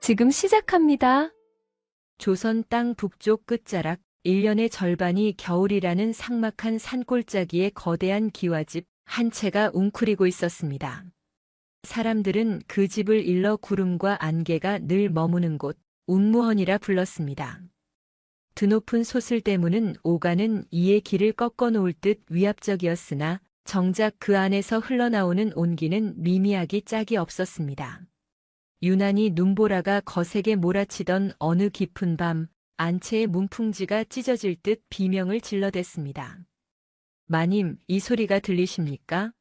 지금 시작합니다. 조선 땅 북쪽 끝자락 1년의 절반이 겨울이라는 삭막한 산골짜기에 거대한 기와집 한 채가 웅크리고 있었습니다. 사람들은 그 집을 일러 구름과 안개가 늘 머무는 곳, 운무헌이라 불렀습니다. 드높은 소슬대문은 오가는 이의 길을 꺾어 놓을 듯 위압적이었으나 정작 그 안에서 흘러나오는 온기는 미미하기 짝이 없었습니다. 유난히 눈보라가 거세게 몰아치던 어느 깊은 밤, 안채의 문풍지가 찢어질 듯 비명을 질러댔습니다. 마님, 이 소리가 들리십니까?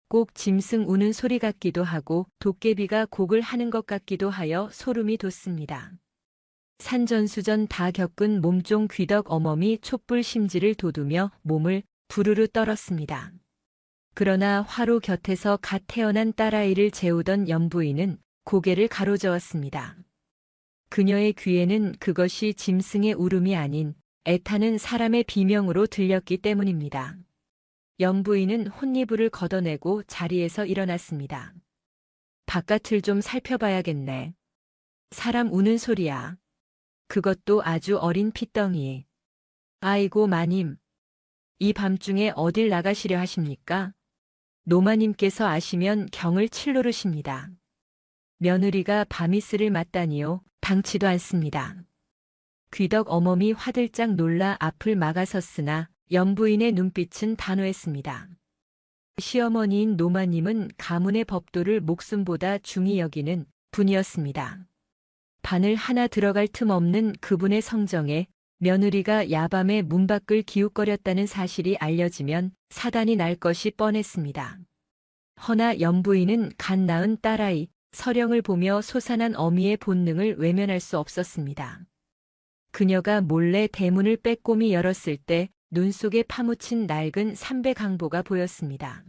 꼭 짐승 우는 소리 같기도 하고 도깨비가 곡을 하는 것 같기도 하여 소름이 돋습니다. 산전수전 다 겪은 몸종 귀덕 어멈이 촛불 심지를 돋우며 몸을 부르르 떨었습니다. 그러나 화로 곁에서 갓 태어난 딸아이를 재우던 연부인은 고개를 가로저었습니다. 그녀의 귀에는 그것이 짐승의 울음이 아닌 애타는 사람의 비명으로 들렸기 때문입니다. 연부인은 혼니부를 걷어내고 자리에서 일어났습니다. 바깥을 좀 살펴봐야겠네. 사람 우는 소리야. 그것도 아주 어린 피덩이. 아이고 마님. 이 밤중에 어딜 나가시려 하십니까? 노마님께서 아시면 경을 칠노르십니다. 며느리가 밤이슬을 맞다니요. 당치도 않습니다. 귀덕 어멈이 화들짝 놀라 앞을 막아섰으나 연부인의 눈빛은 단호했습니다. 시어머니인 노마님은 가문의 법도를 목숨보다 중히 여기는 분이었습니다. 바늘 하나 들어갈 틈 없는 그분의 성정에 며느리가 야밤에 문 밖을 기웃거렸다는 사실이 알려지면 사단이 날 것이 뻔했습니다. 허나 연부인은 갓 낳은 딸아이 서령을 보며 솟아난 어미의 본능을 외면할 수 없었습니다. 그녀가 몰래 대문을 빼꼼히 열었을 때 눈 속에 파묻힌 낡은 삼배강보가 보였습니다.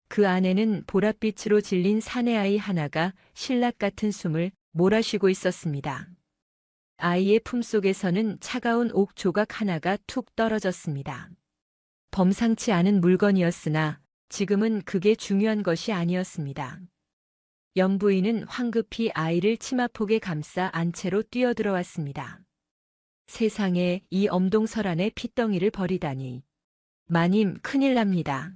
그 안에는 보랏빛으로 질린 사내아이 하나가 신락 같은 숨을 몰아쉬고 있었습니다. 아이의 품속에서는 차가운 옥 조각 하나가 툭 떨어졌습니다. 범상치 않은 물건이었으나 지금은 그게 중요한 것이 아니었습니다. 연부인은 황급히 아이를 치마폭에 감싸 안채로 뛰어들어왔습니다. 세상에 이 엄동설안에 핏덩이를 버리다니. 마님, 큰일 납니다.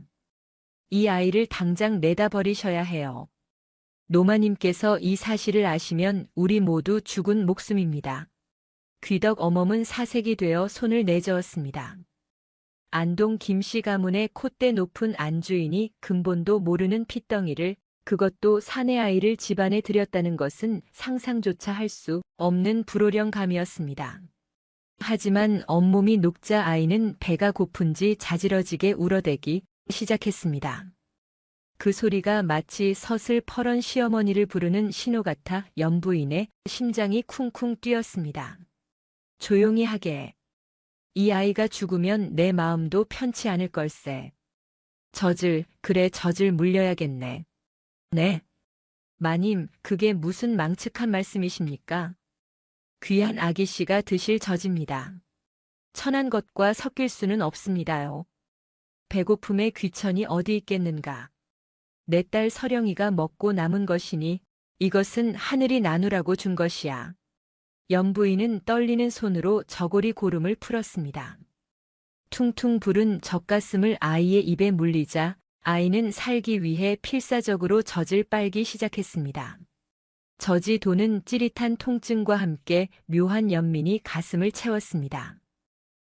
이 아이를 당장 내다 버리셔야 해요. 노마님께서 이 사실을 아시면 우리 모두 죽은 목숨입니다. 귀덕 어멈은 사색이 되어 손을 내저었습니다. 안동 김씨 가문의 콧대 높은 안주인이 근본도 모르는 핏덩이를 그것도 사내아이를 집안에 들였다는 것은 상상조차 할 수 없는 불호령감이었습니다. 하지만 온몸이 녹자 아이는 배가 고픈지 자지러지게 울어대기 시작했습니다. 그 소리가 마치 서슬 퍼런 시어머니를 부르는 신호 같아 연부인의 심장이 쿵쿵 뛰었습니다. 조용히 하게. 이 아이가 죽으면 내 마음도 편치 않을 걸세. 그래 젖을 물려야겠네. 네. 마님, 그게 무슨 망측한 말씀이십니까? 귀한 아기씨가 드실 젖입니다. 천한 것과 섞일 수는 없습니다요. 배고픔에 귀천이 어디 있겠는가. 내 딸 서령이가 먹고 남은 것이니 이것은 하늘이 나누라고 준 것이야. 연부인은 떨리는 손으로 저고리 고름을 풀었습니다. 퉁퉁 부른 젖가슴을 아이의 입에 물리자 아이는 살기 위해 필사적으로 젖을 빨기 시작했습니다. 젖이 도는 찌릿한 통증과 함께 묘한 연민이 가슴을 채웠습니다.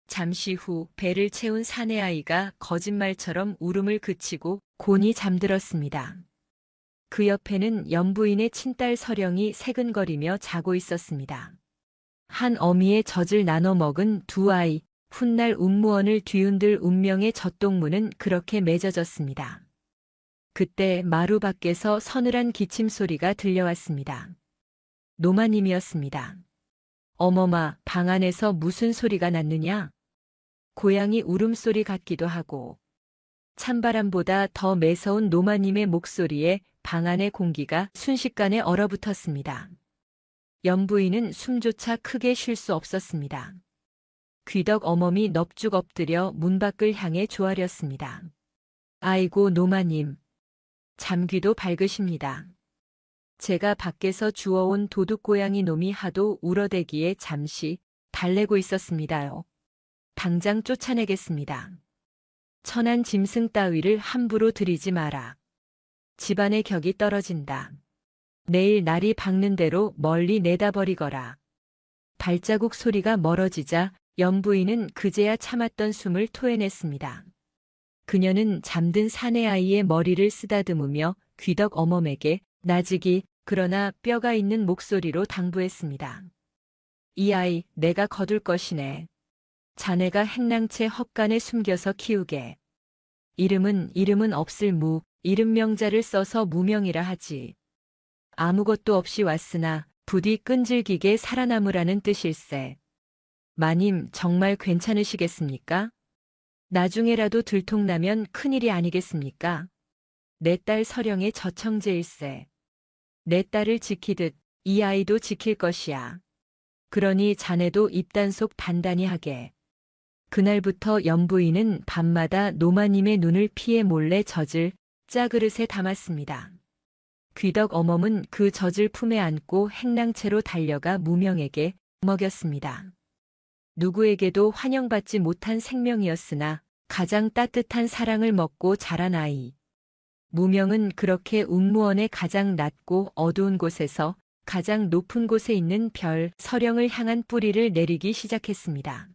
잠시 후 배를 채운 사내아이가 거짓말처럼 울음을 그치고 곤히 잠들었습니다. 그 옆에는 연부인의 친딸 서령이 새근거리며 자고 있었습니다. 한 어미의 젖을 나눠 먹은 두 아이, 훗날 운무원을 뒤흔들 운명의 젖동무는 그렇게 맺어졌습니다. 그때 마루 밖에서 서늘한 기침 소리가 들려왔습니다. 노마님이었습니다. 어머마, 방 안에서 무슨 소리가 났느냐? 고양이 울음소리 같기도 하고 찬바람보다 더 매서운 노마님의 목소리에 방 안의 공기가 순식간에 얼어붙었습니다. 연부인은 숨조차 크게 쉴 수 없었습니다. 귀덕 어멈이 넙죽 엎드려 문 밖을 향해 조아렸습니다. 아이고 노마님. 잠귀도 밝으십니다. 제가 밖에서 주워온 도둑고양이 놈이 하도 울어대기에 잠시 달래고 있었습니다요. 당장 쫓아내겠습니다. 천한 짐승 따위를 함부로 들이지 마라. 집안의 격이 떨어진다. 내일 날이 밝는 대로 멀리 내다버리거라. 발자국 소리가 멀어지자 연부인은 그제야 참았던 숨을 토해냈습니다. 그녀는 잠든 사내 아이의 머리를 쓰다듬으며 귀덕 어멈에게 나직이 그러나 뼈가 있는 목소리로 당부했습니다. 이 아이 내가 거둘 것이네. 자네가 행랑채 헛간에 숨겨서 키우게. 이름은 없을 이름명자를 써서 무명이라 하지. 아무것도 없이 왔으나 부디 끈질기게 살아남으라는 뜻일세. 마님 정말 괜찮으시겠습니까? 나중에라도 들통나면 큰일이 아니겠습니까? 내 딸 서령의 저청제일세. 내 딸을 지키듯 이 아이도 지킬 것이야. 그러니 자네도 입단속 단단히 하게. 그날부터 연부인은 밤마다 노마님의 눈을 피해 몰래 젖을 짜그릇에 담았습니다. 귀덕 어멈은 그 젖을 품에 안고 행랑채로 달려가 무명에게 먹였습니다. 누구에게도 환영받지 못한 생명이었으나 가장 따뜻한 사랑을 먹고 자란 아이. 무명은 그렇게 웅무원의 가장 낮고 어두운 곳에서 가장 높은 곳에 있는 별 서령을 향한 뿌리를 내리기 시작했습니다.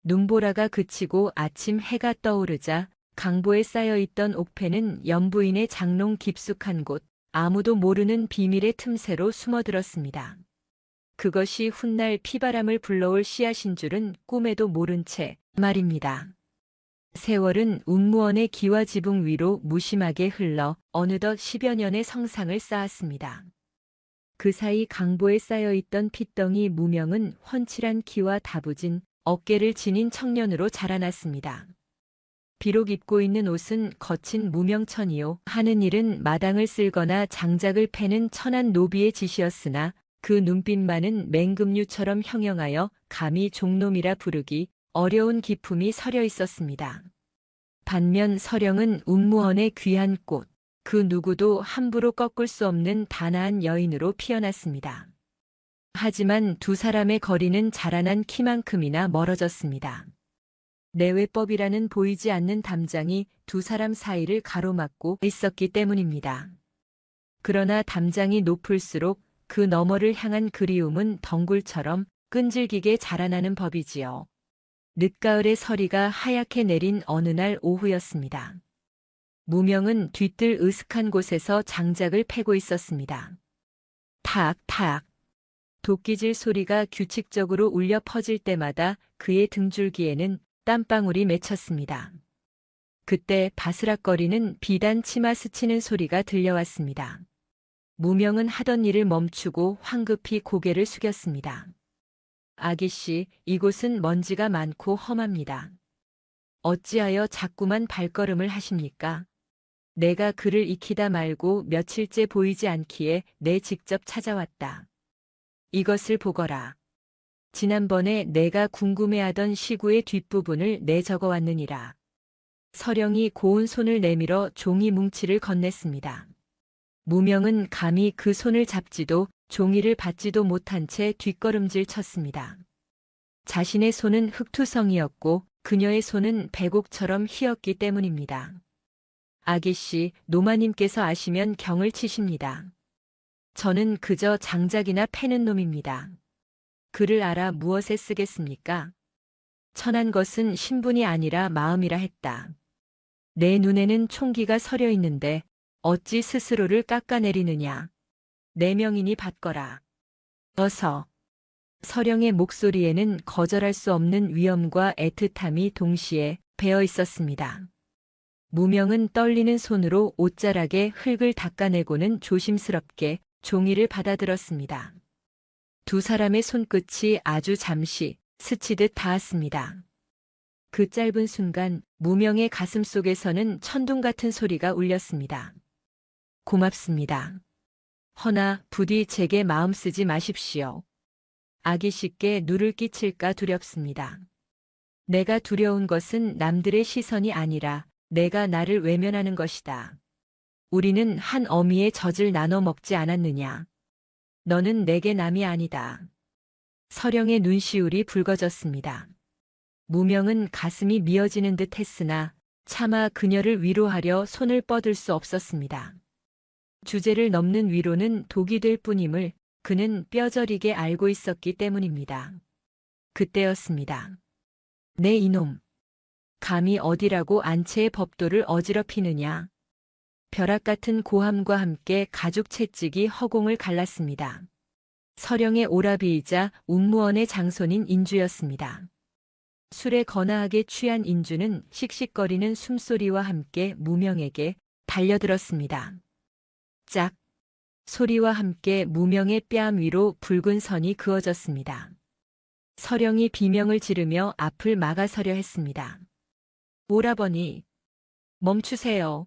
눈보라가 그치고 아침 해가 떠오르자 강보에 쌓여있던 옥패는 연부인의 장롱 깊숙한 곳, 아무도 모르는 비밀의 틈새로 숨어들었습니다. 그것이 훗날 피바람을 불러올 씨앗인 줄은 꿈에도 모른 채 말입니다. 세월은 웅무원의 기와 지붕 위로 무심하게 흘러 어느덧 10여 년의 성상을 쌓았습니다. 그 사이 강보에 쌓여있던 핏덩이 무명은 훤칠한 키와 다부진 어깨를 지닌 청년으로 자라났습니다. 비록 입고 있는 옷은 거친 무명천이요 하는 일은 마당을 쓸거나 장작을 패는 천한 노비의 짓이었으나 그 눈빛만은 맹금류처럼 형형하여 감히 종놈이라 부르기 어려운 기품이 서려 있었습니다. 반면 서령은 웅무원의 귀한 꽃, 그 누구도 함부로 꺾을 수 없는 단아한 여인으로 피어났습니다. 하지만 두 사람의 거리는 자라난 키만큼이나 멀어졌습니다. 내외법이라는 보이지 않는 담장이 두 사람 사이를 가로막고 있었기 때문입니다. 그러나 담장이 높을수록 그 너머를 향한 그리움은 덩굴처럼 끈질기게 자라나는 법이지요. 늦가을의 서리가 하얗게 내린 어느 날 오후였습니다. 무명은 뒤뜰 으슥한 곳에서 장작을 패고 있었습니다. 탁탁. 도끼질 소리가 규칙적으로 울려 퍼질 때마다 그의 등줄기에는 땀방울이 맺혔습니다. 그때 바스락거리는 비단 치마 스치는 소리가 들려왔습니다. 무명은 하던 일을 멈추고 황급히 고개를 숙였습니다. 아기씨, 이곳은 먼지가 많고 험합니다. 어찌하여 자꾸만 발걸음을 하십니까? 내가 그를 익히다 말고 며칠째 보이지 않기에 내 직접 찾아왔다. 이것을 보거라. 지난번에 내가 궁금해하던 시구의 뒷부분을 내 적어왔느니라. 서령이 고운 손을 내밀어 종이 뭉치를 건넸습니다. 무명은 감히 그 손을 잡지도 종이를 받지도 못한 채 뒷걸음질 쳤습니다. 자신의 손은 흙투성이었고 그녀의 손은 백옥처럼 희었기 때문입니다. 아기씨, 노마님께서 아시면 경을 치십니다. 저는 그저 장작이나 패는 놈입니다. 글을 알아 무엇에 쓰겠습니까? 천한 것은 신분이 아니라 마음이라 했다. 내 눈에는 총기가 서려 있는데 어찌 스스로를 깎아내리느냐. 내 명인이 받거라. 어서. 서령의 목소리에는 거절할 수 없는 위엄과 애틋함이 동시에 배어 있었습니다. 무명은 떨리는 손으로 옷자락에 흙을 닦아내고는 조심스럽게 종이를 받아들었습니다. 두 사람의 손끝이 아주 잠시 스치듯 닿았습니다. 그 짧은 순간 무명의 가슴 속에서는 천둥 같은 소리가 울렸습니다. 고맙습니다. 허나 부디 제게 마음 쓰지 마십시오. 아기씨께 누를 끼칠까 두렵습니다. 내가 두려운 것은 남들의 시선이 아니라 내가 나를 외면하는 것이다. 우리는 한 어미의 젖을 나눠 먹지 않았느냐. 너는 내게 남이 아니다. 서령의 눈시울이 붉어졌습니다. 무명은 가슴이 미어지는 듯 했으나 차마 그녀를 위로하려 손을 뻗을 수 없었습니다. 주제를 넘는 위로는 독이 될 뿐임을 그는 뼈저리게 알고 있었기 때문입니다. 그때였습니다. 내 이놈. 감히 어디라고 안채의 법도를 어지럽히느냐. 벼락 같은 고함과 함께 가죽 채찍이 허공을 갈랐습니다. 서령의 오라비이자 운무원의 장손인 인주였습니다. 술에 거나하게 취한 인주는 씩씩거리는 숨소리와 함께 무명에게 달려들었습니다. 짝! 소리와 함께 무명의 뺨 위로 붉은 선이 그어졌습니다. 서령이 비명을 지르며 앞을 막아서려 했습니다. 오라버니, 멈추세요.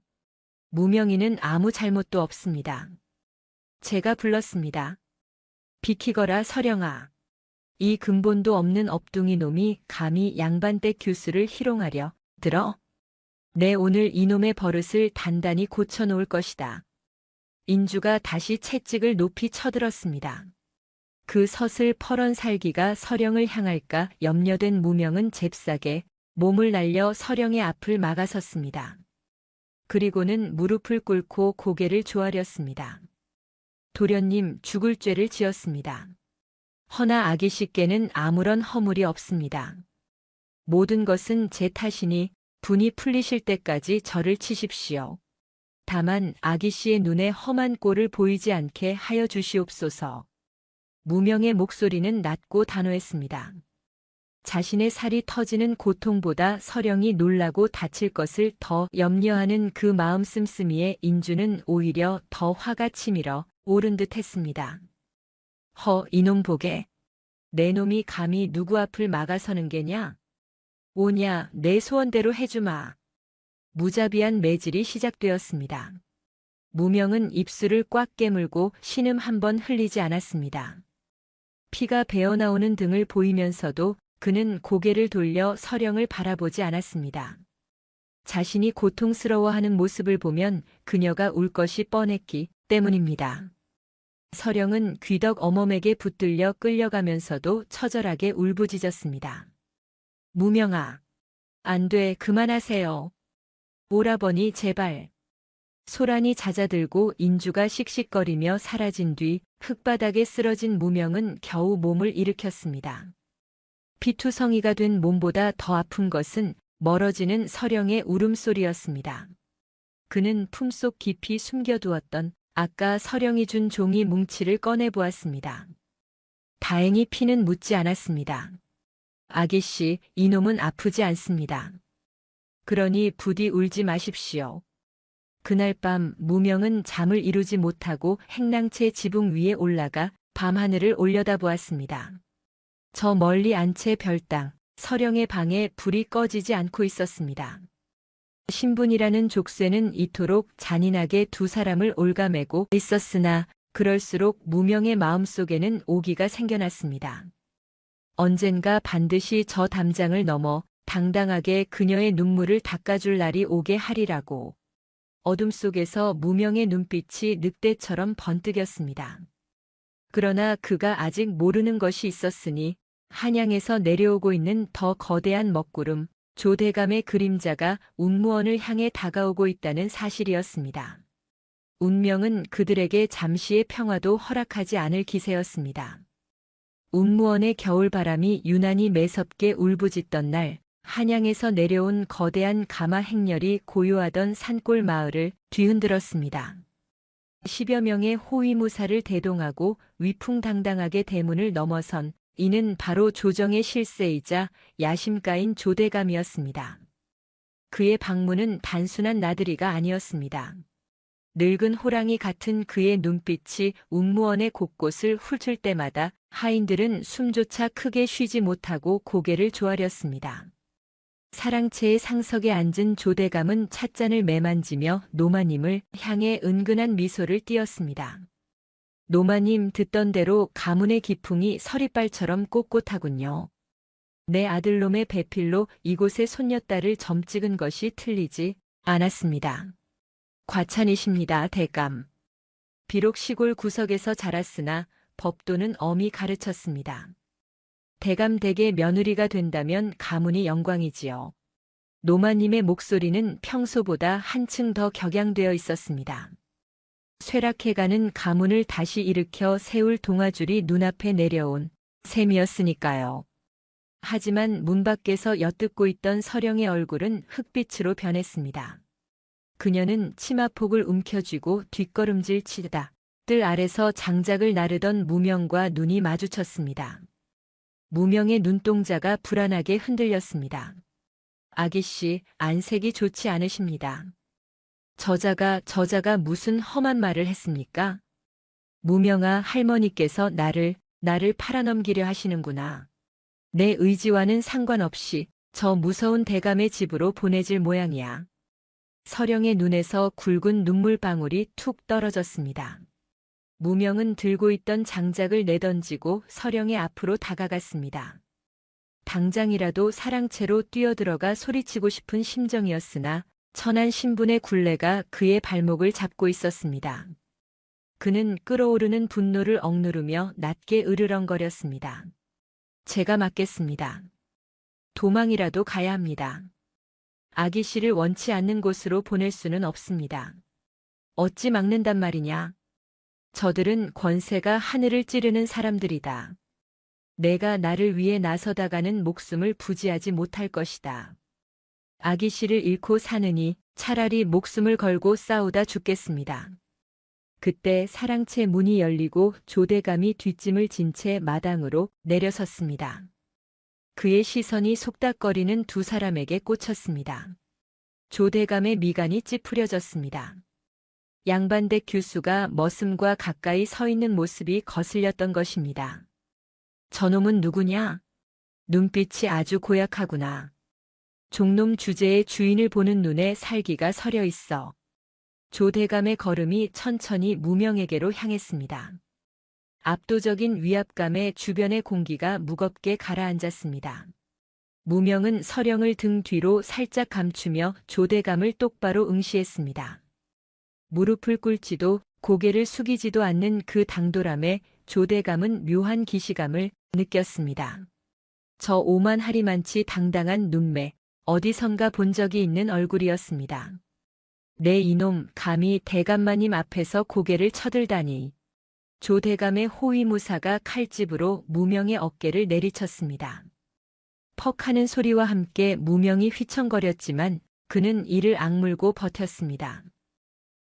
무명이는 아무 잘못도 없습니다. 제가 불렀습니다. 비키거라 서령아. 이 근본도 없는 업둥이 놈이 감히 양반댁 교수를 희롱하려 들어? 내 오늘 이놈의 버릇을 단단히 고쳐놓을 것이다. 인주가 다시 채찍을 높이 쳐들었습니다. 그 서슬 퍼런 살기가 서령을 향할까 염려된 무명은 잽싸게 몸을 날려 서령의 앞을 막아섰습니다. 그리고는 무릎을 꿇고 고개를 조아렸습니다. 도련님 죽을 죄를 지었습니다. 허나 아기씨께는 아무런 허물이 없습니다. 모든 것은 제 탓이니 분이 풀리실 때까지 저를 치십시오. 다만 아기씨의 눈에 험한 꼴을 보이지 않게 하여 주시옵소서. 무명의 목소리는 낮고 단호했습니다. 자신의 살이 터지는 고통보다 서령이 놀라고 다칠 것을 더 염려하는 그 마음 씀씀이에 인주는 오히려 더 화가 치밀어 오른 듯 했습니다. 이놈 보게. 내 놈이 감히 누구 앞을 막아서는 게냐? 오냐, 내 소원대로 해주마. 무자비한 매질이 시작되었습니다. 무명은 입술을 꽉 깨물고 신음 한 번 흘리지 않았습니다. 피가 배어나오는 등을 보이면서도 그는 고개를 돌려 서령을 바라보지 않았습니다. 자신이 고통스러워하는 모습을 보면 그녀가 울 것이 뻔했기 때문입니다. 서령은 귀덕 어멈에게 붙들려 끌려가면서도 처절하게 울부짖었습니다. 무명아, 안 돼, 그만하세요. 오라버니 제발. 소란이 잦아들고 인주가 씩씩거리며 사라진 뒤 흙바닥에 쓰러진 무명은 겨우 몸을 일으켰습니다. 피투성이가 된 몸보다 더 아픈 것은 멀어지는 서령의 울음소리였습니다. 그는 품속 깊이 숨겨두었던 아까 서령이 준 종이 뭉치를 꺼내보았습니다. 다행히 피는 묻지 않았습니다. 아기씨, 이놈은 아프지 않습니다. 그러니 부디 울지 마십시오. 그날 밤 무명은 잠을 이루지 못하고 행랑채 지붕 위에 올라가 밤하늘을 올려다보았습니다. 저 멀리 안채 별당, 서령의 방에 불이 꺼지지 않고 있었습니다. 신분이라는 족쇄는 이토록 잔인하게 두 사람을 올가매고 있었으나 그럴수록 무명의 마음속에는 오기가 생겨났습니다. 언젠가 반드시 저 담장을 넘어 당당하게 그녀의 눈물을 닦아줄 날이 오게 하리라고. 어둠 속에서 무명의 눈빛이 늑대처럼 번뜩였습니다. 그러나 그가 아직 모르는 것이 있었으니 한양에서 내려오고 있는 더 거대한 먹구름, 조대감의 그림자가 운무원을 향해 다가오고 있다는 사실이었습니다. 운명은 그들에게 잠시의 평화도 허락하지 않을 기세였습니다. 운무원의 겨울바람이 유난히 매섭게 울부짖던 날, 한양에서 내려온 거대한 가마 행렬이 고요하던 산골 마을을 뒤흔들었습니다. 10여 명의 호위무사를 대동하고 위풍당당하게 대문을 넘어선 이는 바로 조정의 실세이자 야심가인 조대감이었습니다. 그의 방문은 단순한 나들이가 아니었습니다. 늙은 호랑이 같은 그의 눈빛이 운무원의 곳곳을 훑을 때마다 하인들은 숨조차 크게 쉬지 못하고 고개를 조아렸습니다. 사랑채의 상석에 앉은 조대감은 찻잔을 매만지며 노마님을 향해 은근한 미소를 띄었습니다. 노마님 듣던 대로 가문의 기풍이 서리빨처럼 꼿꼿하군요. 내 아들놈의 배필로 이곳의 손녀딸을 점 찍은 것이 틀리지 않았습니다. 과찬이십니다, 대감. 비록 시골 구석에서 자랐으나 법도는 엄히 가르쳤습니다. 대감 댁의 며느리가 된다면 가문이 영광이지요. 노마님의 목소리는 평소보다 한층 더 격양되어 있었습니다. 쇠락해가는 가문을 다시 일으켜 세울 동아줄이 눈앞에 내려온 셈이었으니까요. 하지만 문 밖에서 엿듣고 있던 서령의 얼굴은 흑빛으로 변했습니다. 그녀는 치마폭을 움켜쥐고 뒷걸음질 치다 뜰 아래서 장작을 나르던 무명과 눈이 마주쳤습니다. 무명의 눈동자가 불안하게 흔들렸습니다. 아기씨, 안색이 좋지 않으십니다. 저자가 무슨 험한 말을 했습니까? 무명아, 할머니께서 나를 팔아넘기려 하시는구나. 내 의지와는 상관없이 저 무서운 대감의 집으로 보내질 모양이야. 서령의 눈에서 굵은 눈물방울이 툭 떨어졌습니다. 무명은 들고 있던 장작을 내던지고 서령의 앞으로 다가갔습니다. 당장이라도 사랑채로 뛰어들어가 소리치고 싶은 심정이었으나 천한 신분의 굴레가 그의 발목을 잡고 있었습니다. 그는 끓어오르는 분노를 억누르며 낮게 으르렁거렸습니다. 제가 맡겠습니다. 도망이라도 가야 합니다. 아기 씨를 원치 않는 곳으로 보낼 수는 없습니다. 어찌 막는단 말이냐? 저들은 권세가 하늘을 찌르는 사람들이다. 내가 나를 위해 나서다가는 목숨을 부지하지 못할 것이다. 아기 씨를 잃고 사느니 차라리 목숨을 걸고 싸우다 죽겠습니다. 그때 사랑채 문이 열리고 조대감이 뒷짐을 진 채 마당으로 내려섰습니다. 그의 시선이 속닥거리는 두 사람에게 꽂혔습니다. 조대감의 미간이 찌푸려졌습니다. 양반댁 교수가 머슴과 가까이 서 있는 모습이 거슬렸던 것입니다. 저놈은 누구냐? 눈빛이 아주 고약하구나. 종놈 주제의 주인을 보는 눈에 살기가 서려 있어. 조대감의 걸음이 천천히 무명에게로 향했습니다. 압도적인 위압감에 주변의 공기가 무겁게 가라앉았습니다. 무명은 서령을 등 뒤로 살짝 감추며 조대감을 똑바로 응시했습니다. 무릎을 꿇지도 고개를 숙이지도 않는 그 당돌함에 조대감은 묘한 기시감을 느꼈습니다. 저 오만하리만치 당당한 눈매, 어디선가 본 적이 있는 얼굴이었습니다. 내 이놈, 감히 대감마님 앞에서 고개를 쳐들다니. 조대감의 호위무사가 칼집으로 무명의 어깨를 내리쳤습니다. 퍽 하는 소리와 함께 무명이 휘청거렸지만 그는 이를 악물고 버텼습니다.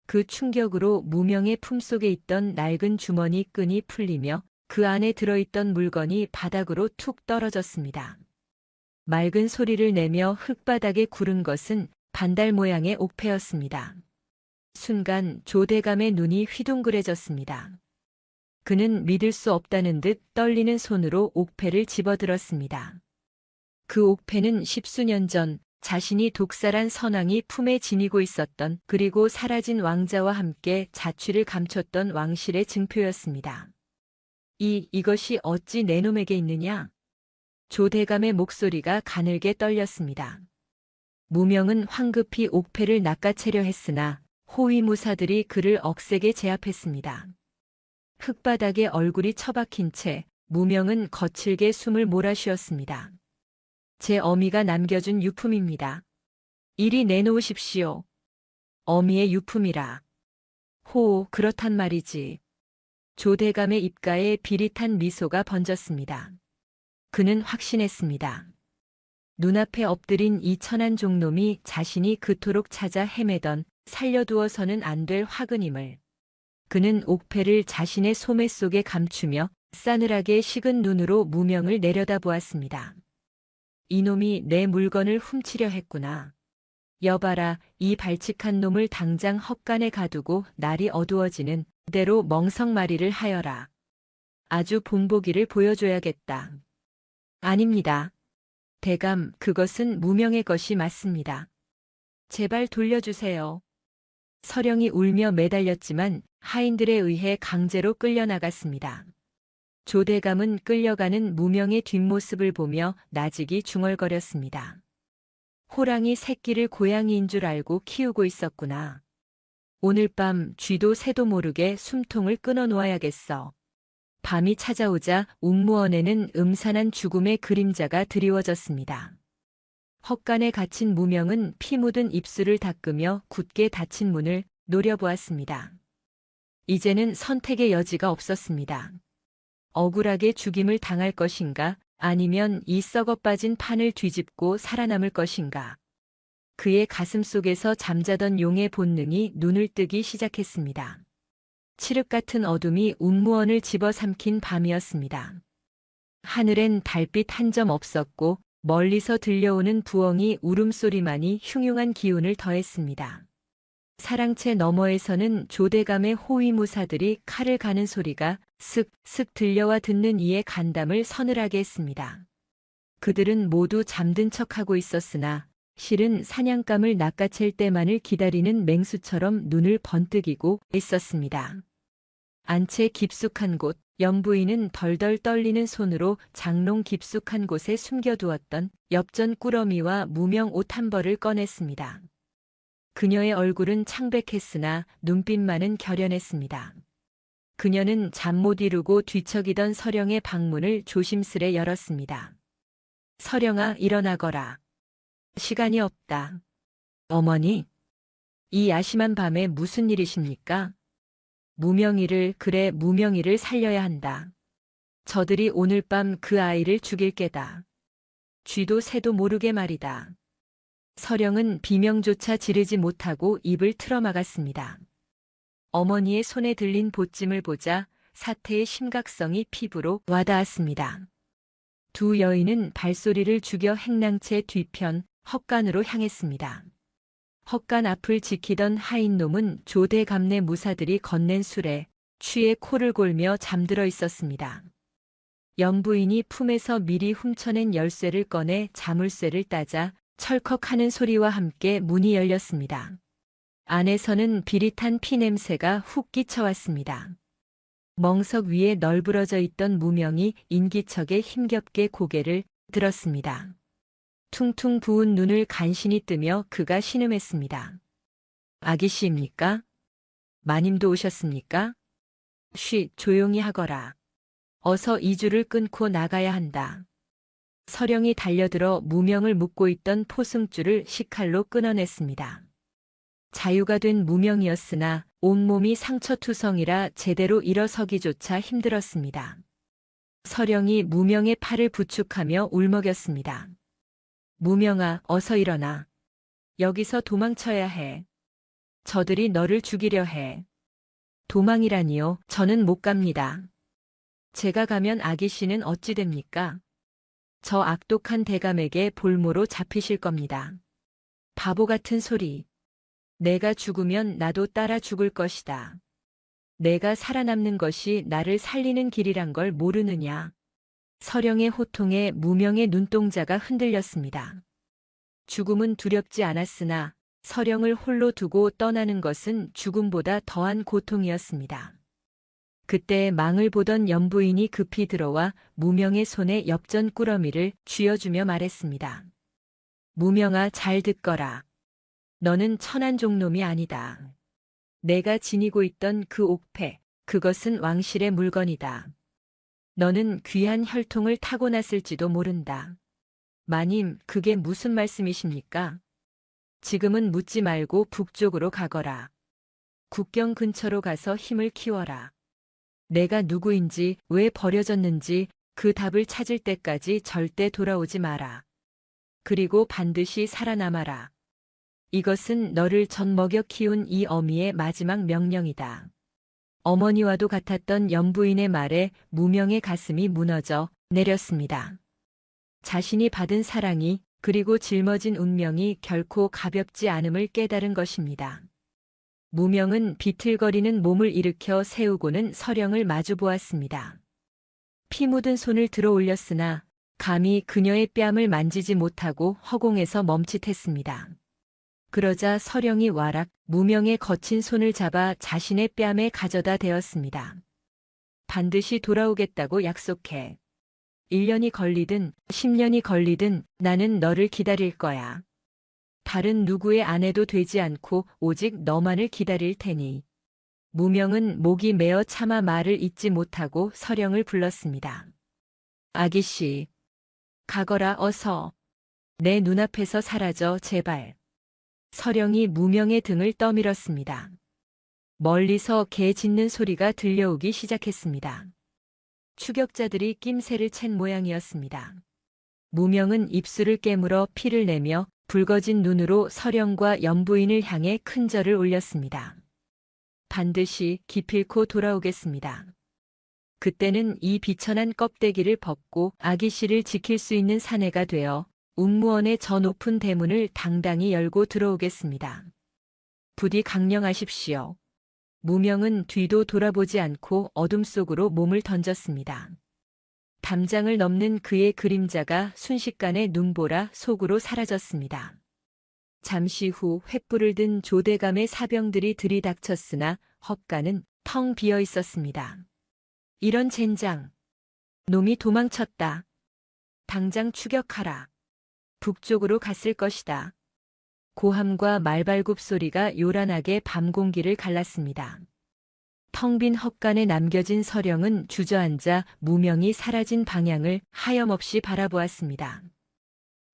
그 충격으로 무명의 품속에 있던 낡은 주머니 끈이 풀리며 그 안에 들어있던 물건이 바닥으로 툭 떨어졌습니다. 맑은 소리를 내며 흙바닥에 구른 것은 반달 모양의 옥패였습니다. 순간 조대감의 눈이 휘둥그레졌습니다. 그는 믿을 수 없다는 듯 떨리는 손으로 옥패를 집어들었습니다. 그 옥패는 십수년 전 자신이 독살한 선왕이 품에 지니고 있었던 그리고 사라진 왕자와 함께 자취를 감췄던 왕실의 증표였습니다. 이것이 어찌 내 놈에게 있느냐? 조대감의 목소리가 가늘게 떨렸습니다. 무명은 황급히 옥패를 낚아채려 했으나 호위무사들이 그를 억세게 제압했습니다. 흙바닥에 얼굴이 처박힌 채 무명은 거칠게 숨을 몰아쉬었습니다. 제 어미가 남겨준 유품입니다. 이리 내놓으십시오. 어미의 유품이라. 그렇단 말이지. 조대감의 입가에 비릿한 미소가 번졌습니다. 그는 확신했습니다. 눈앞에 엎드린 이 천한 종놈이 자신이 그토록 찾아 헤매던 살려두어서는 안 될 화근임을. 그는 옥패를 자신의 소매 속에 감추며 싸늘하게 식은 눈으로 무명을 내려다보았습니다. 이놈이 내 물건을 훔치려 했구나. 여봐라, 이 발칙한 놈을 당장 헛간에 가두고 날이 어두워지는 대로 멍석마리를 하여라. 아주 본보기를 보여줘야겠다. 아닙니다. 대감, 그것은 무명의 것이 맞습니다. 제발 돌려주세요. 서령이 울며 매달렸지만 하인들에 의해 강제로 끌려나갔습니다. 조대감은 끌려가는 무명의 뒷모습을 보며 나직이 중얼거렸습니다. 호랑이 새끼를 고양이인 줄 알고 키우고 있었구나. 오늘 밤 쥐도 새도 모르게 숨통을 끊어 놓아야겠어. 밤이 찾아오자 웅무원에는 음산한 죽음의 그림자가 드리워졌습니다. 헛간에 갇힌 무명은 피 묻은 입술을 닦으며 굳게 닫힌 문을 노려보았습니다. 이제는 선택의 여지가 없었습니다. 억울하게 죽임을 당할 것인가, 아니면 이 썩어 빠진 판을 뒤집고 살아남을 것인가. 그의 가슴 속에서 잠자던 용의 본능이 눈을 뜨기 시작했습니다. 칠흑 같은 어둠이 웅무원을 집어삼킨 밤이었습니다. 하늘엔 달빛 한 점 없었고 멀리서 들려오는 부엉이 울음소리만이 흉흉한 기운을 더했습니다. 사랑채 너머에서는 조대감의 호위무사들이 칼을 가는 소리가 슥슥 들려와 듣는 이의 간담을 서늘하게 했습니다. 그들은 모두 잠든 척하고 있었으나 실은 사냥감을 낚아챌 때만을 기다리는 맹수처럼 눈을 번뜩이고 있었습니다. 안채 깊숙한 곳, 연부인은 덜덜 떨리는 손으로 장롱 깊숙한 곳에 숨겨두었던 엽전 꾸러미와 무명 옷 한 벌을 꺼냈습니다. 그녀의 얼굴은 창백했으나 눈빛만은 결연했습니다. 그녀는 잠 못 이루고 뒤척이던 서령의 방문을 조심스레 열었습니다. 서령아, 일어나거라. 시간이 없다. 어머니, 이 야심한 밤에 무슨 일이십니까? 무명이를 살려야 한다. 저들이 오늘 밤 그 아이를 죽일 게다. 쥐도 새도 모르게 말이다. 서령은 비명조차 지르지 못하고 입을 틀어막았습니다. 어머니의 손에 들린 보찜을 보자 사태의 심각성이 피부로 와닿았습니다. 두 여인은 발소리를 죽여 행랑채 뒤편 헛간으로 향했습니다. 헛간 앞을 지키던 하인놈은 조대감내 무사들이 건넨 술에 취해 코를 골며 잠들어 있었습니다. 연부인이 품에서 미리 훔쳐낸 열쇠를 꺼내 자물쇠를 따자 철컥하는 소리와 함께 문이 열렸습니다. 안에서는 비릿한 피냄새가 훅 끼쳐왔습니다. 멍석 위에 널브러져 있던 무명이 인기척에 힘겹게 고개를 들었습니다. 퉁퉁 부은 눈을 간신히 뜨며 그가 신음했습니다. 아기씨입니까? 마님도 오셨습니까? 쉬, 조용히 하거라. 어서 이 줄을 끊고 나가야 한다. 서령이 달려들어 무명을 묶고 있던 포승줄을 식칼로 끊어냈습니다. 자유가 된 무명이었으나 온몸이 상처투성이라 제대로 일어서기조차 힘들었습니다. 서령이 무명의 팔을 부축하며 울먹였습니다. 무명아, 어서 일어나. 여기서 도망쳐야 해. 저들이 너를 죽이려 해. 도망이라니요, 저는 못 갑니다. 제가 가면 아기씨는 어찌 됩니까? 저 악독한 대감에게 볼모로 잡히실 겁니다. 바보 같은 소리. 내가 죽으면 나도 따라 죽을 것이다. 내가 살아남는 것이 나를 살리는 길이란 걸 모르느냐. 서령의 호통에 무명의 눈동자가 흔들렸습니다. 죽음은 두렵지 않았으나 서령을 홀로 두고 떠나는 것은 죽음보다 더한 고통이었습니다. 그때 망을 보던 연부인이 급히 들어와 무명의 손에 엽전 꾸러미를 쥐어주며 말했습니다. 무명아, 잘 듣거라. 너는 천한 종놈이 아니다. 내가 지니고 있던 그 옥패, 그것은 왕실의 물건이다. 너는 귀한 혈통을 타고났을지도 모른다. 마님, 그게 무슨 말씀이십니까? 지금은 묻지 말고 북쪽으로 가거라. 국경 근처로 가서 힘을 키워라. 내가 누구인지, 왜 버려졌는지 그 답을 찾을 때까지 절대 돌아오지 마라. 그리고 반드시 살아남아라. 이것은 너를 젖먹여 키운 이 어미의 마지막 명령이다. 어머니와도 같았던 연부인의 말에 무명의 가슴이 무너져 내렸습니다. 자신이 받은 사랑이 그리고 짊어진 운명이 결코 가볍지 않음을 깨달은 것입니다. 무명은 비틀거리는 몸을 일으켜 세우고는 서령을 마주 보았습니다. 피 묻은 손을 들어 올렸으나 감히 그녀의 뺨을 만지지 못하고 허공에서 멈칫했습니다. 그러자 서령이 와락 무명의 거친 손을 잡아 자신의 뺨에 가져다 대었습니다. 반드시 돌아오겠다고 약속해. 1년이 걸리든 10년이 걸리든 나는 너를 기다릴 거야. 다른 누구의 아내도 되지 않고 오직 너만을 기다릴 테니. 무명은 목이 메어 차마 말을 잇지 못하고 서령을 불렀습니다. 아기씨, 가거라 어서. 내 눈앞에서 사라져 제발. 서령이 무명의 등을 떠밀었습니다. 멀리서 개 짖는 소리가 들려오기 시작했습니다. 추격자들이 낌새를 챈 모양이었습니다. 무명은 입술을 깨물어 피를 내며 붉어진 눈으로 서령과 연부인을 향해 큰 절을 올렸습니다. 반드시 기필코 돌아오겠습니다. 그때는 이 비천한 껍데기를 벗고 아기씨를 지킬 수 있는 사내가 되어 웅무원의 저 높은 대문을 당당히 열고 들어오겠습니다. 부디 강령하십시오. 무명은 뒤도 돌아보지 않고 어둠 속으로 몸을 던졌습니다. 담장을 넘는 그의 그림자가 순식간에 눈보라 속으로 사라졌습니다. 잠시 후 횃불을 든 조대감의 사병들이 들이닥쳤으나 헛간은 텅 비어 있었습니다. 이런 젠장! 놈이 도망쳤다. 당장 추격하라. 북쪽으로 갔을 것이다. 고함과 말발굽 소리가 요란하게 밤 공기를 갈랐습니다. 텅 빈 헛간에 남겨진 서령은 주저앉아 무명이 사라진 방향을 하염없이 바라보았습니다.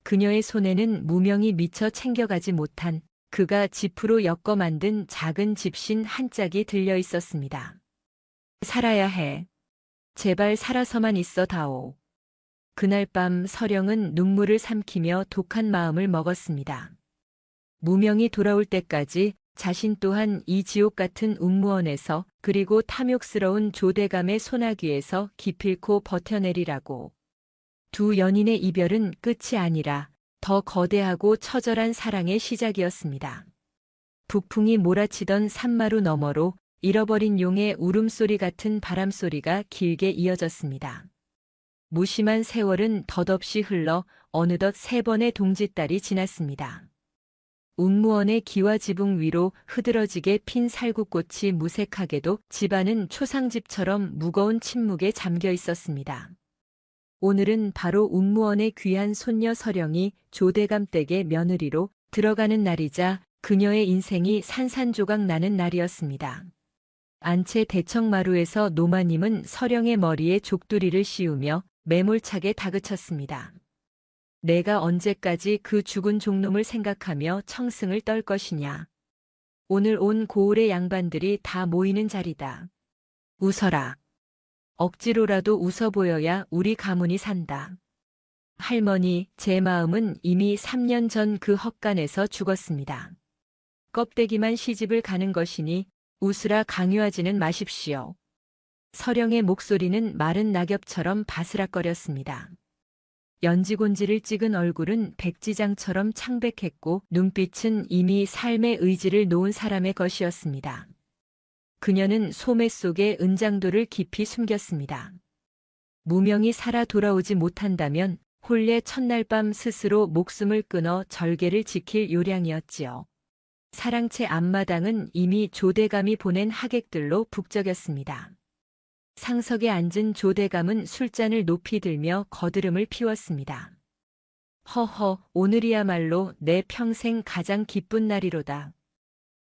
그녀의 손에는 무명이 미처 챙겨가지 못한 그가 지프로 엮어 만든 작은 집신 한 짝이 들려 있었습니다. 살아야 해. 제발 살아서만 있어 다오. 그날 밤 서령은 눈물을 삼키며 독한 마음을 먹었습니다. 무명이 돌아올 때까지 자신 또한 이 지옥 같은 웅무원에서 그리고 탐욕스러운 조대감의 소나귀에서 기필코 버텨내리라고. 두 연인의 이별은 끝이 아니라 더 거대하고 처절한 사랑의 시작이었습니다. 북풍이 몰아치던 산마루 너머로 잃어버린 용의 울음소리 같은 바람소리가 길게 이어졌습니다. 무심한 세월은 덧없이 흘러 어느덧 3번의 동짓달이 지났습니다. 웅무원의 기와 지붕 위로 흐드러지게 핀 살구꽃이 무색하게도 집안은 초상집처럼 무거운 침묵에 잠겨 있었습니다. 오늘은 바로 웅무원의 귀한 손녀 서령이 조대감 댁의 며느리로 들어가는 날이자 그녀의 인생이 산산조각 나는 날이었습니다. 안채 대청마루에서 노마님은 서령의 머리에 족두리를 씌우며 매몰차게 다그쳤습니다. 내가 언제까지 그 죽은 종놈을 생각하며 청승을 떨 것이냐. 오늘 온 고을의 양반들이 다 모이는 자리다. 웃어라. 억지로라도 웃어 보여야 우리 가문이 산다. 할머니, 제 마음은 이미 3년 전 그 헛간에서 죽었습니다. 껍데기만 시집을 가는 것이니 웃으라 강요하지는 마십시오. 서령의 목소리는 마른 낙엽처럼 바스락거렸습니다. 연지곤지를 찍은 얼굴은 백지장처럼 창백했고 눈빛은 이미 삶의 의지를 놓은 사람의 것이었습니다. 그녀는 소매 속에 은장도를 깊이 숨겼습니다. 무명이 살아 돌아오지 못한다면 혼례 첫날 밤 스스로 목숨을 끊어 절개를 지킬 요량이었지요. 사랑채 앞마당은 이미 조대감이 보낸 하객들로 북적였습니다. 상석에 앉은 조대감은 술잔을 높이 들며 거드름을 피웠습니다. 허허, 오늘이야말로 내 평생 가장 기쁜 날이로다.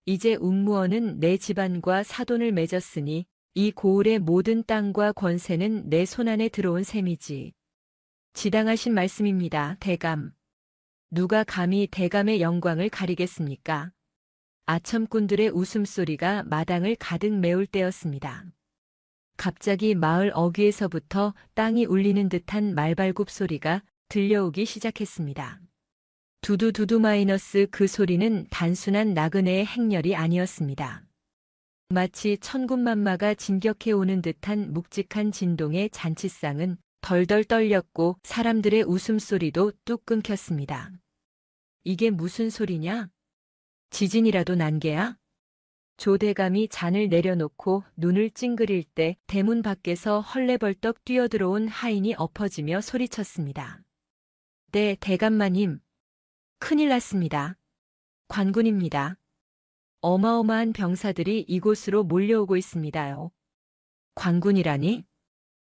이제 웅무원은 내 집안과 사돈을 맺었으니 이 고을의 모든 땅과 권세는 내 손안에 들어온 셈이지. 지당하신 말씀입니다, 대감. 누가 감히 대감의 영광을 가리겠습니까? 아첨꾼들의 웃음소리가 마당을 가득 메울 때였습니다. 갑자기 마을 어귀에서부터 땅이 울리는 듯한 말발굽 소리가 들려오기 시작했습니다. 두두두두 마이너스 그 소리는 단순한 나그네의 행렬이 아니었습니다. 마치 천군만마가 진격해 오는 듯한 묵직한 진동의 잔치상은 덜덜 떨렸고 사람들의 웃음소리도 뚝 끊겼습니다. 이게 무슨 소리냐? 지진이라도 난 게야? 조대감이 잔을 내려놓고 눈을 찡그릴 때 대문 밖에서 헐레벌떡 뛰어들어온 하인이 엎어지며 소리쳤습니다. 네, 대감마님. 큰일 났습니다. 관군입니다. 어마어마한 병사들이 이곳으로 몰려오고 있습니다요. 관군이라니?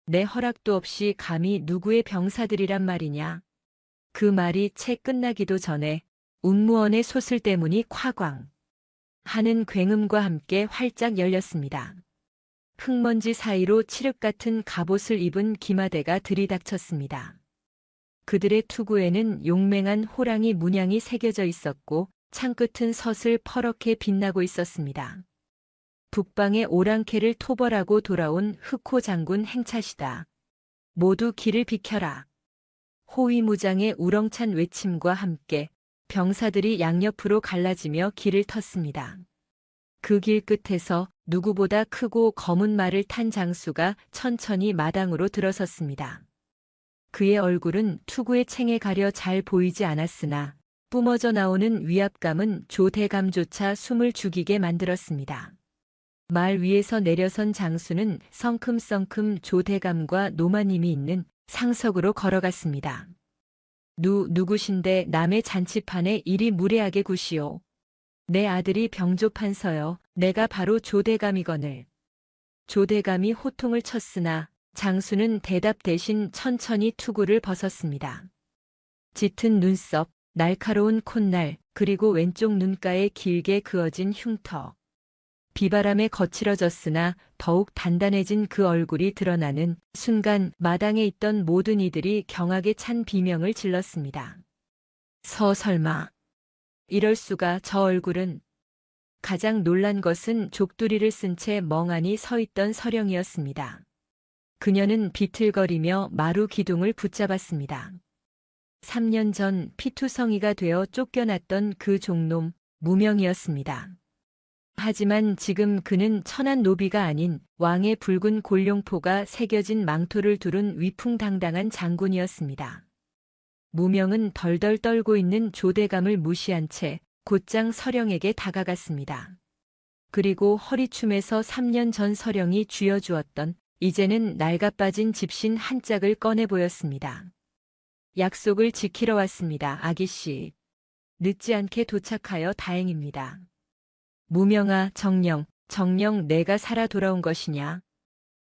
내 허락도 없이 감히 누구의 병사들이란 말이냐? 그 말이 채 끝나기도 전에 운무원의 소슬대문이 콱광 하는 굉음과 함께 활짝 열렸습니다. 흙먼지 사이로 칠흑 같은 갑옷을 입은 기마대가 들이닥쳤습니다. 그들의 투구에는 용맹한 호랑이 문양이 새겨져 있었고 창끝은 서슬 퍼렇게 빛나고 있었습니다. 북방의 오랑캐를 토벌하고 돌아온 흑호 장군 행차시다. 모두 길을 비켜라. 호위무장의 우렁찬 외침과 함께 병사들이 양옆으로 갈라지며 길을 텄습니다. 그 길 끝에서 누구보다 크고 검은 말을 탄 장수가 천천히 마당으로 들어섰습니다. 그의 얼굴은 투구의 챙에 가려 잘 보이지 않았으나 뿜어져 나오는 위압감은 조대감조차 숨을 죽이게 만들었습니다. 말 위에서 내려선 장수는 성큼성큼 조대감과 노마님이 있는 상석으로 걸어갔습니다. 누구신데 남의 잔치판에 이리 무례하게 구시오. 내 아들이 병조판서여. 내가 바로 조대감이거늘. 조대감이 호통을 쳤으나 장수는 대답 대신 천천히 투구를 벗었습니다. 짙은 눈썹, 날카로운 콧날, 그리고 왼쪽 눈가에 길게 그어진 흉터. 비바람에 거칠어졌으나 더욱 단단해진 그 얼굴이 드러나는 순간 마당에 있던 모든 이들이 경악에 찬 비명을 질렀습니다. 설마. 이럴 수가. 저 얼굴은. 가장 놀란 것은 족두리를 쓴 채 멍하니 서 있던 서령이었습니다. 그녀는 비틀거리며 마루 기둥을 붙잡았습니다. 3년 전 피투성이가 되어 쫓겨났던 그 종놈 무명이었습니다. 하지만 지금 그는 천한 노비가 아닌 왕의 붉은 골룡포가 새겨진 망토를 두른 위풍당당한 장군이었습니다. 무명은 덜덜 떨고 있는 조대감을 무시한 채 곧장 서령에게 다가갔습니다. 그리고 허리춤에서 3년 전 서령이 쥐어주었던 이제는 낡아빠진 집신 한 짝을 꺼내 보였습니다. 약속을 지키러 왔습니다, 아기씨. 늦지 않게 도착하여 다행입니다. 무명아, 정녕 내가 살아 돌아온 것이냐?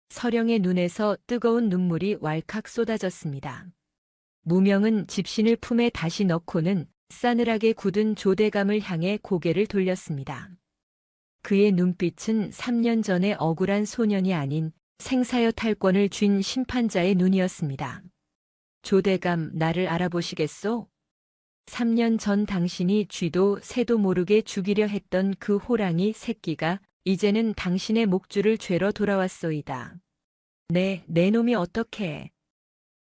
서령의 눈에서 뜨거운 눈물이 왈칵 쏟아졌습니다. 무명은 집신을 품에 다시 넣고는 싸늘하게 굳은 조대감을 향해 고개를 돌렸습니다. 그의 눈빛은 3년 전의 억울한 소년이 아닌 생사여 탈권을 쥔 심판자의 눈이었습니다. 조대감, 나를 알아보시겠소? 3년 전 당신이 쥐도 새도 모르게 죽이려 했던 그 호랑이 새끼가 이제는 당신의 목줄을 죄러 돌아왔소이다. 내 놈이 어떻게?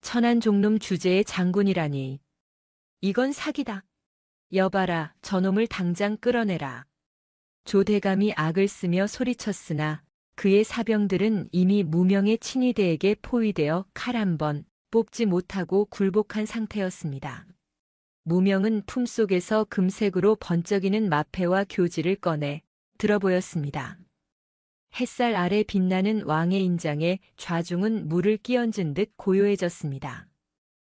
천한 종놈 주제의 장군이라니. 이건 사기다. 여봐라, 저놈을 당장 끌어내라. 조대감이 악을 쓰며 소리쳤으나 그의 사병들은 이미 무명의 친위대에게 포위되어 칼 한 번 뽑지 못하고 굴복한 상태였습니다. 무명은 품속에서 금색으로 번쩍이는 마패와 교지를 꺼내 들어보였습니다. 햇살 아래 빛나는 왕의 인장에 좌중은 물을 끼얹은 듯 고요해졌습니다.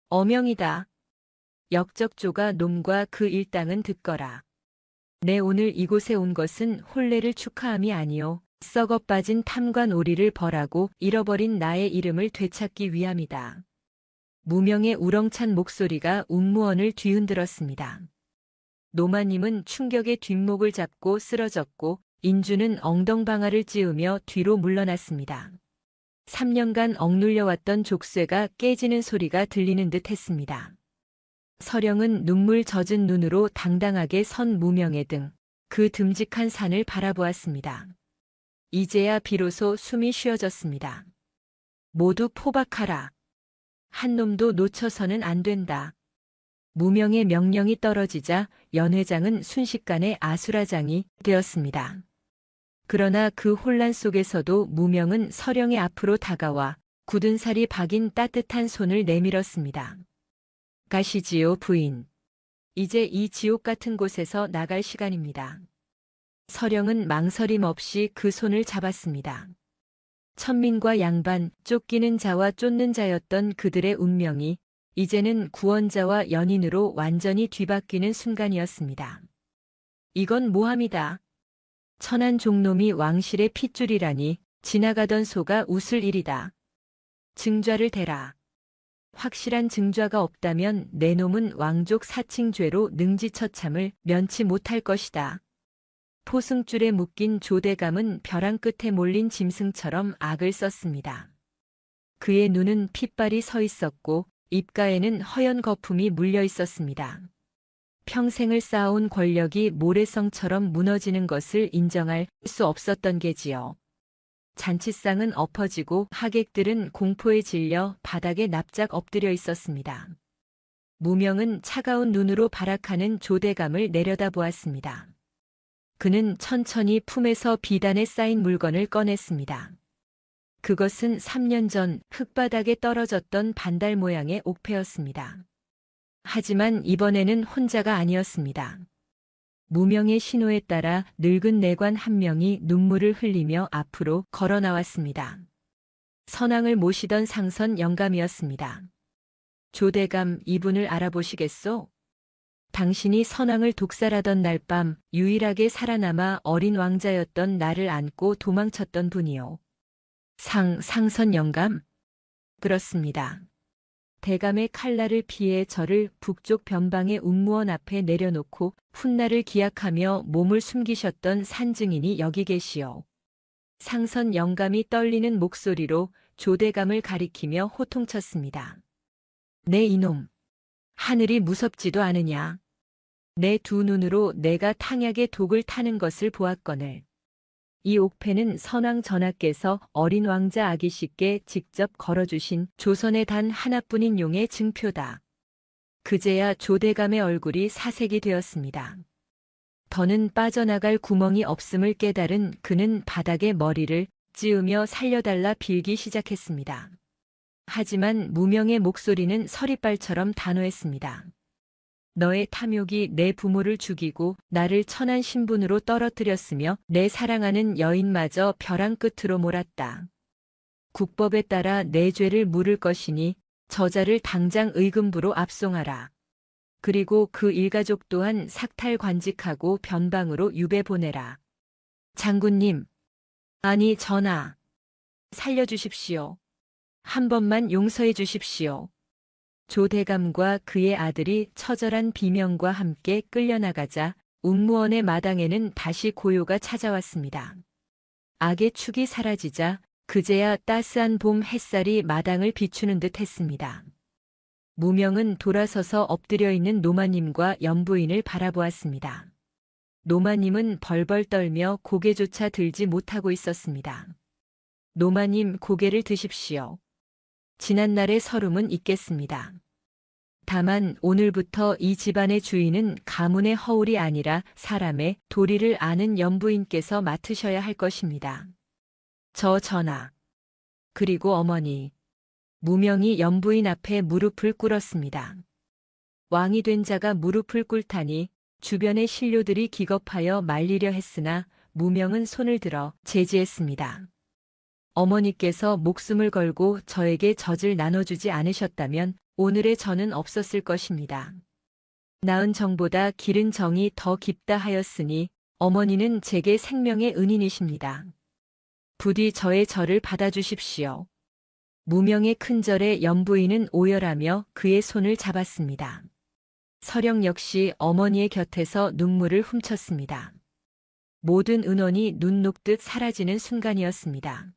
어명이다. 역적조가 놈과 그 일당은 듣거라. 내 오늘 이곳에 온 것은 혼례를 축하함이 아니오. 썩어 빠진 탐관 오리를 벌하고 잃어버린 나의 이름을 되찾기 위함이다. 무명의 우렁찬 목소리가 운무원을 뒤흔들었습니다. 노마님은 충격에 뒷목을 잡고 쓰러졌고 인주는 엉덩방아를 찌우며 뒤로 물러났습니다. 3년간 억눌려왔던 족쇄가 깨지는 소리가 들리는 듯 했습니다. 서령은 눈물 젖은 눈으로 당당하게 선 무명의 등 그 듬직한 산을 바라보았습니다. 이제야 비로소 숨이 쉬어졌습니다. 모두 포박하라. 한 놈도 놓쳐서는 안 된다. 무명의 명령이 떨어지자 연회장은 순식간에 아수라장이 되었습니다. 그러나 그 혼란 속에서도 무명은 서령의 앞으로 다가와 굳은 살이 박인 따뜻한 손을 내밀었습니다. 가시지요, 부인. 이제 이 지옥 같은 곳에서 나갈 시간입니다. 서령은 망설임 없이 그 손을 잡았습니다. 천민과 양반, 쫓기는 자와 쫓는 자였던 그들의 운명이 이제는 구원자와 연인으로 완전히 뒤바뀌는 순간이었습니다. 이건 모함이다. 천한 종놈이 왕실의 핏줄이라니 지나가던 소가 웃을 일이다. 증좌를 대라. 확실한 증좌가 없다면 내 놈은 왕족 사칭죄로 능지처참을 면치 못할 것이다. 포승줄에 묶인 조대감은 벼랑 끝에 몰린 짐승처럼 악을 썼습니다. 그의 눈은 핏발이 서 있었고 입가에는 허연 거품이 물려 있었습니다. 평생을 쌓아온 권력이 모래성처럼 무너지는 것을 인정할 수 없었던 게지요. 잔치상은 엎어지고 하객들은 공포에 질려 바닥에 납작 엎드려 있었습니다. 무명은 차가운 눈으로 발악하는 조대감을 내려다보았습니다. 그는 천천히 품에서 비단에 쌓인 물건을 꺼냈습니다. 그것은 3년 전 흙바닥에 떨어졌던 반달 모양의 옥패였습니다. 하지만 이번에는 혼자가 아니었습니다. 무명의 신호에 따라 늙은 내관 한 명이 눈물을 흘리며 앞으로 걸어 나왔습니다. 선왕을 모시던 상선 영감이었습니다. 조대감, 이분을 알아보시겠소? 당신이 선왕을 독살하던 날 밤 유일하게 살아남아 어린 왕자였던 나를 안고 도망쳤던 분이요. 상선 영감? 그렇습니다. 대감의 칼날을 피해 저를 북쪽 변방의 운무원 앞에 내려놓고 훗날을 기약하며 몸을 숨기셨던 산증인이 여기 계시오. 상선 영감이 떨리는 목소리로 조대감을 가리키며 호통쳤습니다. 내 이놈, 하늘이 무섭지도 않으냐. 내 두 눈으로 내가 탕약의 독을 타는 것을 보았거늘. 이 옥패는 선왕 전하께서 어린 왕자 아기씨께 직접 걸어주신 조선의 단 하나뿐인 용의 증표다. 그제야 조대감의 얼굴이 사색이 되었습니다. 더는 빠져나갈 구멍이 없음을 깨달은 그는 바닥에 머리를 찌우며 살려달라 빌기 시작했습니다. 하지만 무명의 목소리는 서리발처럼 단호했습니다. 너의 탐욕이 내 부모를 죽이고 나를 천한 신분으로 떨어뜨렸으며 내 사랑하는 여인마저 벼랑 끝으로 몰았다. 국법에 따라 내 죄를 물을 것이니 저자를 당장 의금부로 압송하라. 그리고 그 일가족 또한 삭탈관직하고 변방으로 유배 보내라. 장군님, 아니 전하, 살려주십시오. 한 번만 용서해 주십시오. 조대감과 그의 아들이 처절한 비명과 함께 끌려나가자 운무원의 마당에는 다시 고요가 찾아왔습니다. 악의 축이 사라지자 그제야 따스한 봄 햇살이 마당을 비추는 듯 했습니다. 무명은 돌아서서 엎드려 있는 노마님과 연부인을 바라보았습니다. 노마님은 벌벌 떨며 고개조차 들지 못하고 있었습니다. 노마님, 고개를 드십시오. 지난날의 서름은 잊겠습니다. 다만 오늘부터 이 집안의 주인은 가문의 허울이 아니라 사람의 도리를 아는 연부인께서 맡으셔야 할 것입니다. 저 전하, 그리고 어머니. 무명이 연부인 앞에 무릎을 꿇었습니다. 왕이 된 자가 무릎을 꿇다니 주변의 신료들이 기겁하여 말리려 했으나 무명은 손을 들어 제지했습니다. 어머니께서 목숨을 걸고 저에게 젖을 나눠주지 않으셨다면 오늘의 저는 없었을 것입니다. 낳은 정보다 기른 정이 더 깊다 하였으니 어머니는 제게 생명의 은인이십니다. 부디 저의 절을 받아주십시오. 무명의 큰절에 연부인은 오열하며 그의 손을 잡았습니다. 서령 역시 어머니의 곁에서 눈물을 훔쳤습니다. 모든 은원이 눈 녹듯 사라지는 순간이었습니다.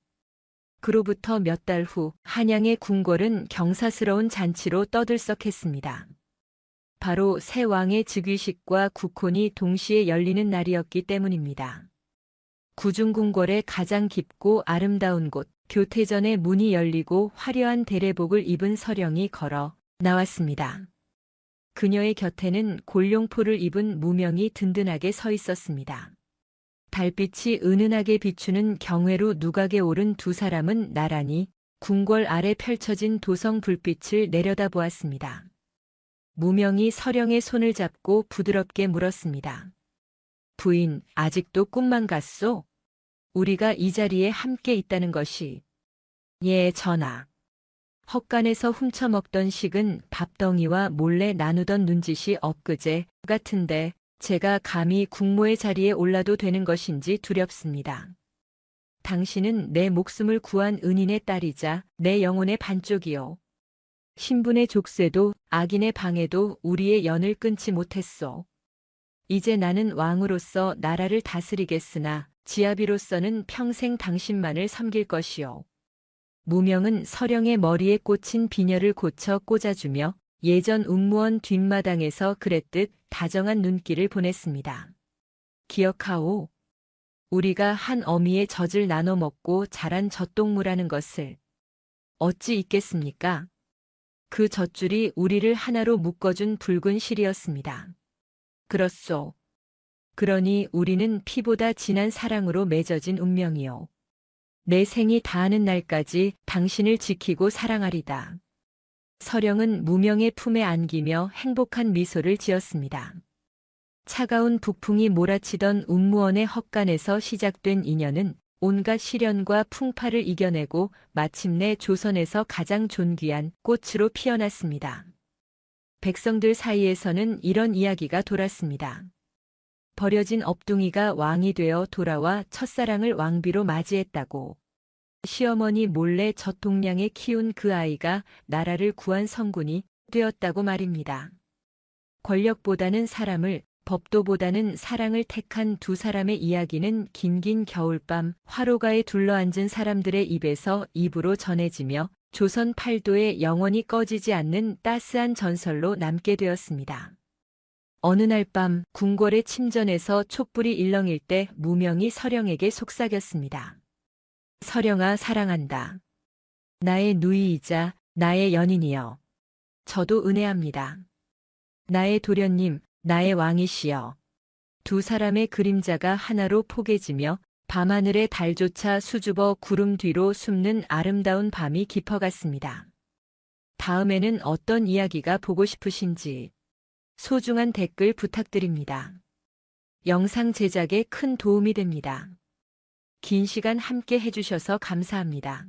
그로부터 몇 달 후 한양의 궁궐은 경사스러운 잔치로 떠들썩했습니다. 바로 새 왕의 즉위식과 국혼이 동시에 열리는 날이었기 때문입니다. 구중궁궐의 가장 깊고 아름다운 곳, 교태전의 문이 열리고 화려한 대례복을 입은 서령이 걸어 나왔습니다. 그녀의 곁에는 골룡포를 입은 무명이 든든하게 서 있었습니다. 달빛이 은은하게 비추는 경회로 누각에 오른 두 사람은 나란히 궁궐 아래 펼쳐진 도성 불빛을 내려다보았습니다. 무명이 서령의 손을 잡고 부드럽게 물었습니다. 부인, 아직도 꿈만 같소? 우리가 이 자리에 함께 있다는 것이. 예, 전하. 헛간에서 훔쳐먹던 식은 밥덩이와 몰래 나누던 눈짓이 엊그제 같은데 제가 감히 국모의 자리에 올라도 되는 것인지 두렵습니다. 당신은 내 목숨을 구한 은인의 딸이자 내 영혼의 반쪽이요. 신분의 족쇄도 악인의 방해도 우리의 연을 끊지 못했소. 이제 나는 왕으로서 나라를 다스리겠으나 지아비로서는 평생 당신만을 섬길 것이오. 무명은 서령의 머리에 꽂힌 비녀를 고쳐 꽂아주며 예전 웅무원 뒷마당에서 그랬듯 다정한 눈길을 보냈습니다. 기억하오. 우리가 한 어미의 젖을 나눠 먹고 자란 젖동무라는 것을. 어찌 잊겠습니까? 그 젖줄이 우리를 하나로 묶어준 붉은 실이었습니다. 그렇소. 그러니 우리는 피보다 진한 사랑으로 맺어진 운명이요. 내 생이 다하는 날까지 당신을 지키고 사랑하리다. 서령은 무명의 품에 안기며 행복한 미소를 지었습니다. 차가운 북풍이 몰아치던 운무원의 헛간에서 시작된 인연은 온갖 시련과 풍파를 이겨내고 마침내 조선에서 가장 존귀한 꽃으로 피어났습니다. 백성들 사이에서는 이런 이야기가 돌았습니다. 버려진 업둥이가 왕이 되어 돌아와 첫사랑을 왕비로 맞이했다고. 시어머니 몰래 젖동량에 키운 그 아이가 나라를 구한 성군이 되었다고 말입니다. 권력보다는 사람을, 법도보다는 사랑을 택한 두 사람의 이야기는 긴긴 겨울밤 화로가에 둘러앉은 사람들의 입에서 입으로 전해지며 조선 팔도에 영원히 꺼지지 않는 따스한 전설로 남게 되었습니다. 어느 날 밤 궁궐의 침전에서 촛불이 일렁일 때 무명이 서령에게 속삭였습니다. 서령아, 사랑한다. 나의 누이이자 나의 연인이여. 저도 은혜합니다. 나의 도련님, 나의 왕이시여. 두 사람의 그림자가 하나로 포개지며 밤하늘의 달조차 수줍어 구름 뒤로 숨는 아름다운 밤이 깊어갔습니다. 다음에는 어떤 이야기가 보고 싶으신지 소중한 댓글 부탁드립니다. 영상 제작에 큰 도움이 됩니다. 긴 시간 함께 해주셔서 감사합니다.